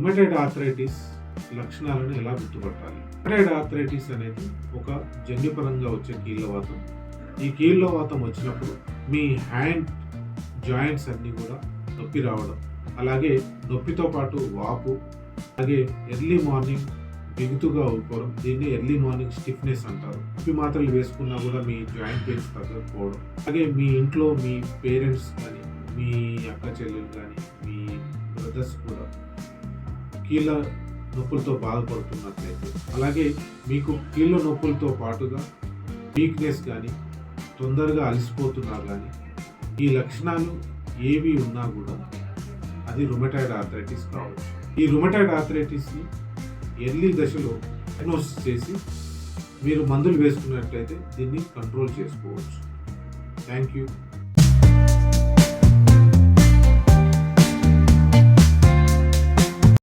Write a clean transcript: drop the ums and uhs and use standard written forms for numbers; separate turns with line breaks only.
Rheumatoid arthritis లక్షణాలను ఎలా గుర్తుపట్టాలి? రుమటైడ్ ఆర్థరైటిస్ అనేది ఒక జన్యుపరంగా వచ్చే కీళ్ళవాతం. ఈ కీళ్ళవాతం వచ్చినప్పుడు మీ హ్యాండ్ జాయింట్స్ అన్నీ కూడా నొప్పి రావడం, అలాగే నొప్పితో పాటు వాపు, అలాగే ఎర్లీ మార్నింగ్ బిగుతుగా అయిపోవడం, దీన్ని ఎర్లీ మార్నింగ్ స్టిఫ్నెస్ అంటారు. నొప్పి మాత్రలు వేసుకున్నా కూడా మీ జాయింట్ పెయిన్స్ తగ్గకపోవడం, అలాగే మీ ఇంట్లో మీ పేరెంట్స్ కానీ, మీ అక్క చెల్లెలు కానీ, మీ బ్రదర్స్ కూడా కీళ్ళ నొప్పులతో బాధపడుతున్నట్లయితే, అలాగే మీకు కీళ్ళ నొప్పులతో పాటుగా వీక్నెస్ కానీ, తొందరగా అలసిపోతున్నారు కానీ, ఈ లక్షణాలు ఏవి ఉన్నా కూడా అది రుమటైడ్ ఆర్థరైటిస్ కావచ్చు. ఈ రుమటైడ్ ఆర్థరైటిస్ని ఎర్లీ దశలో డయాగ్నోసిస్ చేసి మీరు మందులు వేసుకున్నట్లయితే దీన్ని కంట్రోల్ చేసుకోవచ్చు. Thank you.